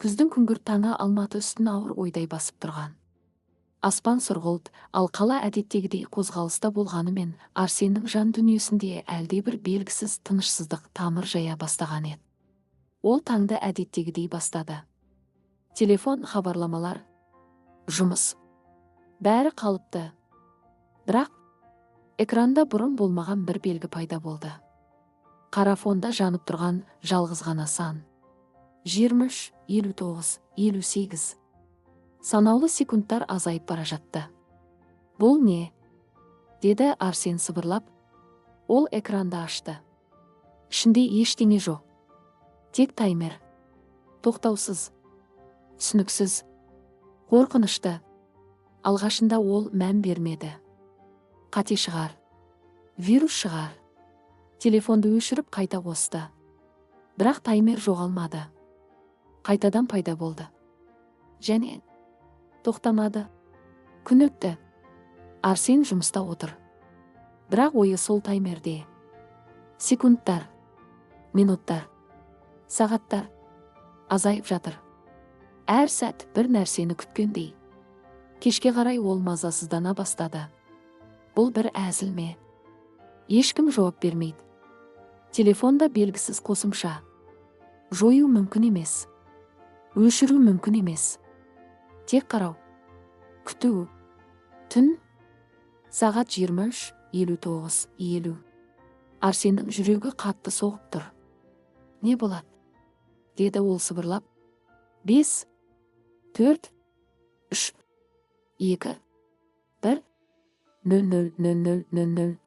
Күздің күңгірт таңы Алматы үстін ауыр ойдай басып тұрған. Аспан сұрғылт, ал қала әдеттегідей қозғалыста болғанымен, Арсеннің жан дүниесінде әлдебір белгісіз тынышсыздық тамыр жая бастаған еді. Ол таңды әдеттегідей бастады. Телефон, хабарламалар, жұмыс. Бәрі қалыпты. Бірақ экранда бұрын болмаған бір белгі пайда болды. Қара фонда жанып тұрған жалғыз ғана сан. 23, 59, 58. Санаулы секундтар азайып бара жатты. Бұл не? Деді Арсен сыбырлап. Ол экранды ашты. Ішінде ештеңе жоқ. Тек таймер. Тоқтаусыз. Түсініксіз. Қорқынышты. Алғашында ол мән бермеді. Қате шығар. Вирус шығар. Телефонды өшіріп қайта қосты. Бірақ таймер жоғалмады. Қайтадан пайда болды. Және тоқтамады. Күн өтті. Арсен жұмыста отыр. Бірақ ойы сол таймерде. Секундтар, минуттар, сағаттар азайып жатыр. Әр сәт бір нәрсені күткендей. Кешке қарай ол мазасыздана бастады. Бұл бір әзіл ме? Ешкім жауап бермейді. Телефонда белгісіз қосымша. Жою мүмкін емес. Өшіру мүмкін емес. Тек қарау. Күту. Түн. Сағат 23, 59, 50. Арсеннің жүрегі қатты соғып тұр. Не болады? Деді ол сыбырлап. 5, 4, 3, 2, 1, 00:00:00.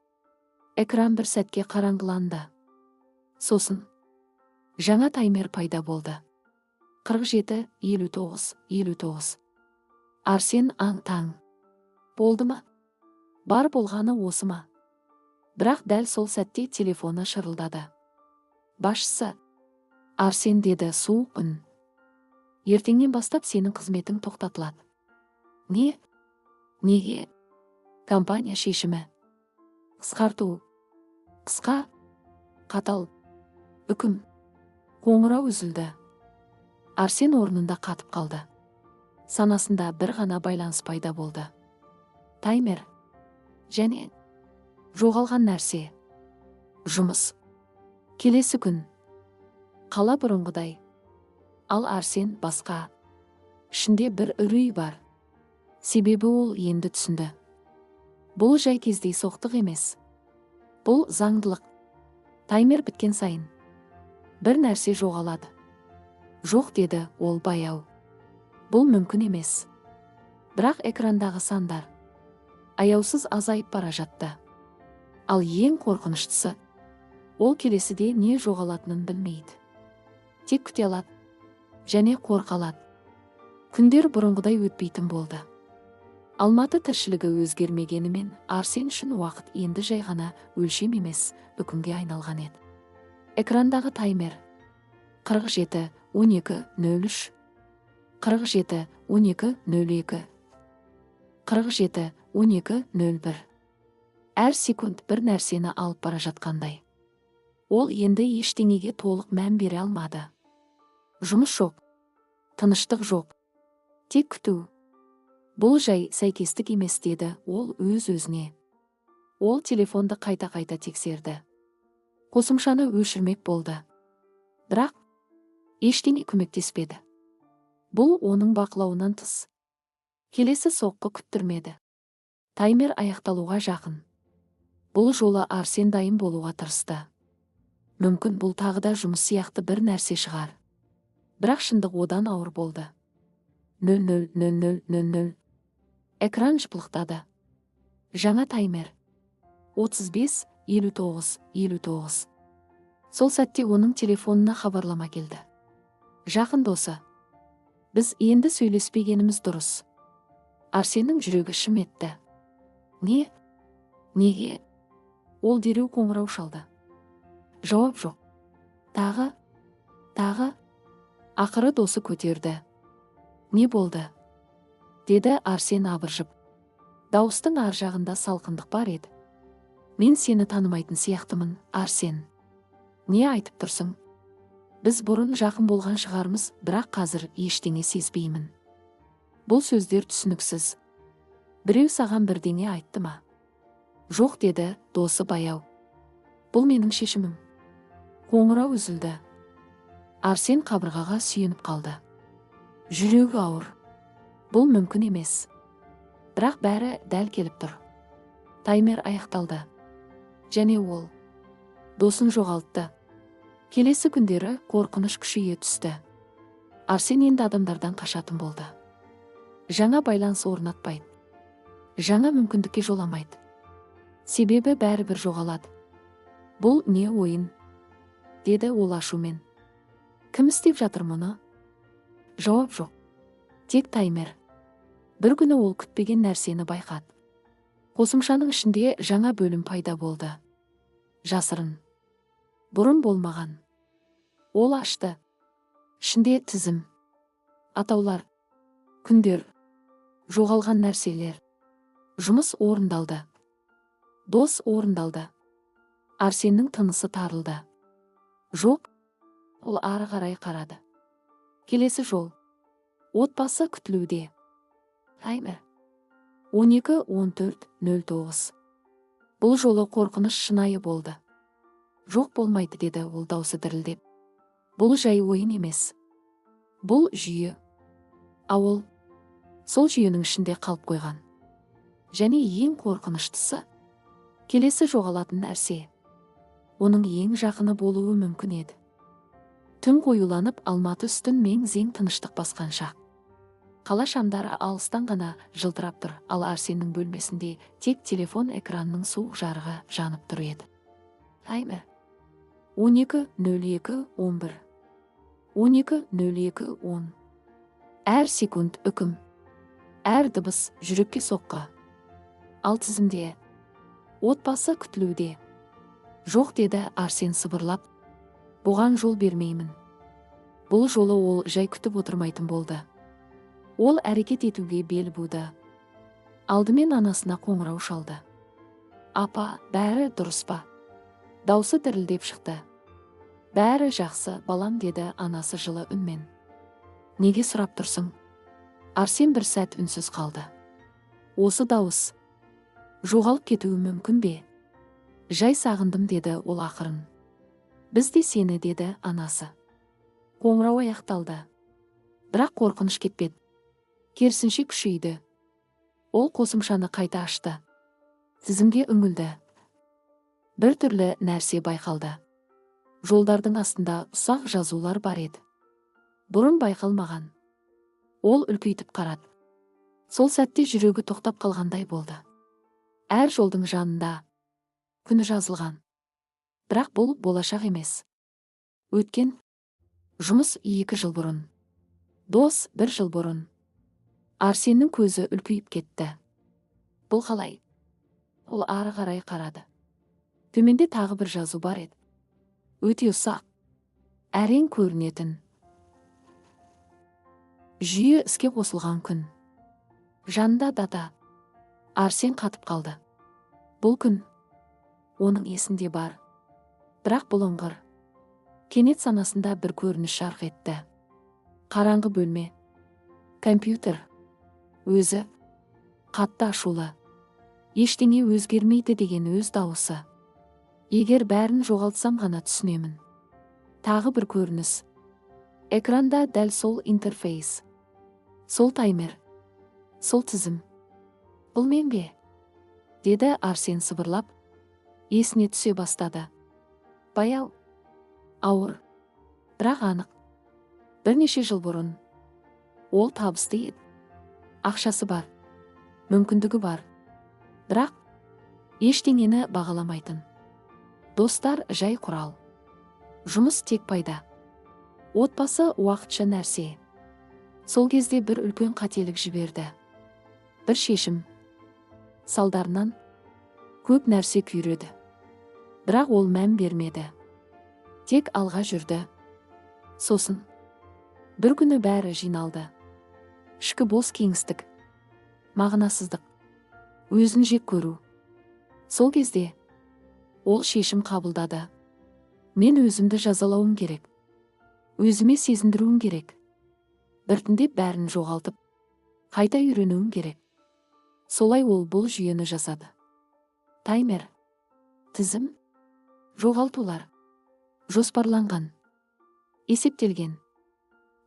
Экран бір сәтке қараңғыланды. Сосын жаңа таймер пайда болды. 47, 59, 59. Арсен аң-таң. Болды ма? Бар болғаны осы ма? Бірақ дәл сол сәтте телефоны шырылдады. Басшысы. Арсен, деді суық үн. Ертеңнен бастап сенің қызметің тоқтатылады. Не? Неге? Компания шешімі. Қысқарту. Қысқа. Қатал. Үкім. Қоңырау үзілді. Арсен орнында қатып қалды. Санасында бір ғана байланыс пайда болды. Таймер. Және жоғалған нәрсе. Жұмыс. Келесі күн. Қала бұрынғыдай. Ал Арсен басқа. Ішінде бір үрей бар. Себебі ол енді түсінді. Бұл жай кездей соқтық емес. Бұл заңдылық. Таймер біткен сайын бір нәрсе жоғалады. Жоқ, деді ол баяу. Бұл мүмкін емес. Бірақ экрандағы сандар аяусыз азайып бара жатты. Ал ең қорқыныштысы, ол келесіде не жоғалатынын білмейді. Тек күте алады. Және қорқа алады. Күндер бұрынғыдай өтпейтін болды. Алматы тіршілігі өзгермегенімен, Арсен үшін уақыт енді жай ғана өлшем емес, үкімге айналған еді. Экрандағы таймер. 47, 12, 03. 47, 12, 02. 47, 12, 01. Әр секунд бір нәрсені алып бара жатқандай. Ол енді ештеңеге толық мән бере алмады. Жұмыс жоқ. Тыныштық жоқ. Тек күту. Бұл жай сәйкестік емес, деді ол өз-өзіне. Ол телефонды қайта-қайта тексерді. Қосымшаны өшірмек болды. Бірақ ештеңе көмектеспеді. Бұл оның бақылауынан тыс. Келесі соққы күттірмеді. Таймер аяқталуға жақын. Бұл жолы Арсен дайын болуға тырысты. Мүмкін бұл тағы да жұмыс сияқты бір нәрсе шығар. Бірақ шындық одан ауыр болды. 00:00:00. Экран жыпылықтады. Жаңа таймер. 35, 59, 59. Сол сәтте оның телефонына хабарлама келді. Жақын досы. Біз енді сөйлеспегеніміз дұрыс. Арсеннің жүрегі шым етті. Не? Неге? Ол дереу қоңырау шалды. Жауап жоқ. Тағы. Ақыры досы көтерді. Не болды? Деді Арсен абыржып. Дауыстың ар жағында салқындық бар еді. Мен сені танымайтын сияқтымын, Арсен. Не айтып тұрсың? Біз бұрын жақын болған шығармыз, бірақ қазір ештеңе сезбеймін. Бұл сөздер түсініксіз. Біреу саған бірдеңе айтты ма? Жоқ, деді досы баяу. Бұл менің шешімім. Қоңырау үзілді. Арсен қабырғаға сүйеніп қалды. Жүрегі ауыр. Бұл мүмкін емес. Бірақ бәрі дәл келіп тұр. Таймер аяқталды. Және ол досын жоғалтты. Келесі күндері қорқыныш күшейе түсті. Арсен енді адамдардан қашатын болды. Жаңа байланыс орнатпайды. Жаңа мүмкіндікке жоламайды. Себебі бәрібір жоғалады. Бұл не ойын? Деді ол ашумен. Кім істеп жатыр мұны? Жауап жоқ. Тек таймер. Бір күні ол күтпеген нәрсені байқады. Қосымшаның ішінде жаңа бөлім пайда болды. Жасырын. Бұрын болмаған. Ол ашты. Ішінде тізім. Атаулар. Күндер. Жоғалған нәрселер. Жұмыс орындалды. Дос орындалды. Арсеннің тынысы тарылды. Жоқ. Ол ары қарай қарады. Келесі жол. Отбасы күтілуде. Таймер. 12:14:09. Бұл жолы қорқыныш шынайы болды. Жоқ, болмайды, деді ол даусы дірілдеп. Бұл жай ойын емес. Бұл жүйе. Ауыл сол жүйенің ішінде қалып қойған. Және ең қорқыныштысы, келесі жоғалатын нәрсе. Оның ең жақыны болуы мүмкін еді. Түн қоюланып, Алматы үстін мең-зең тыныштық басқан шақ. Қала шамдары алыстан ғана жылтырап тұр, ал Арсеннің бөлмесінде тек телефон экранының суық жарығы жанып тұр еді. Таймер. 12:02:11. 12:02:10. Әр секунд үкім. Әр дыбыс жүрекке соққы. Ал тізімде. Отбасы күтілуде. Жоқ, деді Арсен сыбырлап. Бұған жол бермеймін. Бұл жолы ол жай күтіп отырмайтын болды. Ол әрекет етуге бел буды. Алдымен анасына қоңырау шалды. Апа, бәрі дұрыс па? Даусы дірілдеп шықты. Бәрі жақсы, балам, деді анасы жылы үнмен. Неге сұрап тұрсың? Арсен бір сәт үнсіз қалды. Осы дауыс жоғалып кетуі мүмкін бе? Жай сағындым, деді ол ақырын. Біз де сені, деді анасы. Қоңырау аяқталды. Бірақ қорқыныш кетпеді. Керісінше күшейді. Ол қосымшаны қайта ашты. Тізімге үңілді. Бір түрлі нәрсе байқалды. Жолдардың астында ұсақ жазулар бар еді. Бұрын байқалмаған. Ол үлкейтіп қарады. Сол сәтте жүрегі тоқтап қалғандай болды. Әр жолдың жанында күні жазылған. Бірақ бұл болашақ емес. Өткен. Жұмыс 2 жыл бұрын. Дос 1 жыл бұрын. Арсеннің көзі үлкейіп кетті. Бұл қалай? Ол ары қарай қарады. Төменде тағы бір жазу бар еді. Өте ұсақ. Әрең көрінетін. Жүйе іске қосылған күн. Жанында дата. Арсен қатып қалды. Бұл күн. Оның есінде бар. Бірақ бұл ыңғыр. Кенет санасында бір көрініс жарқ етті. Қараңғы бөлме. Компьютер. Өзі. Қатты ашулы. Ештеңе өзгермейді деген өз дауысы. Егер бәрін жоғалтсам ғана түсінемін. Тағы бір көрініс. Экранда дәл сол интерфейс. Сол таймер. Сол тізім. Бұл мен бе? Деді Арсен сыбырлап. Есіне түсе бастады. Баяу. Ауыр. Бірақ анық. Бірнеше жыл бұрын. Ол табысты еді. Ақшасы бар. Мүмкіндігі бар. Бірақ ештеңені бағаламайтын. Достар жай құрал. Жұмыс тек пайда. Отбасы уақытша нәрсе. Сол кезде бір үлкен қателік жіберді. Бір шешім. Салдарынан көп нәрсе күйреді. Бірақ ол мән бермеді. Тек алға жүрді. Сосын бір күні бәрі жиналды. Ішкі бос кеңістік. Мағынасыздық. Өзін жек көру. Сол кезде ол шешім қабылдады. Мен өзімді жазалауым керек. Өзіме сезіндіруім керек. Біртіндеп бәрін жоғалтып, қайта үйренуім керек. Солай ол бұл жүйені жасады. Таймер, тізім, жоғалтулар, жоспарланған, есептелген,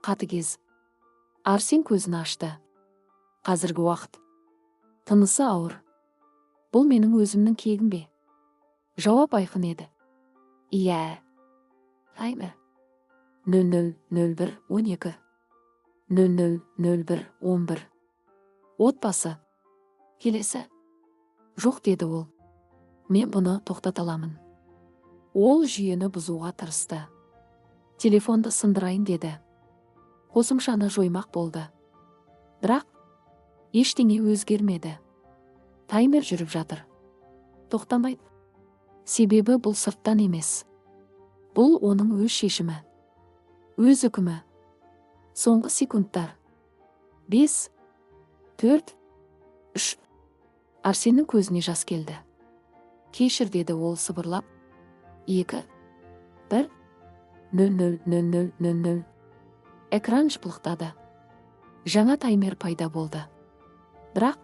қатыгез. Арсен көзін ашты. Қазіргі уақыт. Тынысы ауыр. Бұл менің өзімнің кегім бе? Жауап айқын еді. Иә. Таймер. 00:01:12. 00:01:11. Отбасы. Келесі. Жоқ, деді ол. Мен бұны тоқтата аламын. Ол жүйені бұзуға тырысты. Телефонды сындырайын деді. Қосымшаны жоймақ болды. Бірақ ештеңе өзгермеді. Таймер жүріп жатыр. Тоқтамайды. Себебі бұл сырттан емес. Бұл оның өз шешімі. Өз үкімі. Соңғы секундтар. 5, 4, 3. Арсеннің көзіне жас келді. Кешір, деді ол сыбырлап. 2, 1, 00:00:00. Экран жыпылықтады. Жаңа таймер пайда болды. Бірақ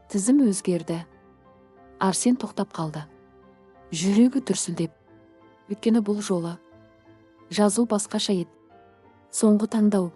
тізім өзгерді. Арсен тоқтап қалды. Жүрегі дүрсілдеп. Өйткені бұл жолы жазу басқаша еді. Соңғы таңдау.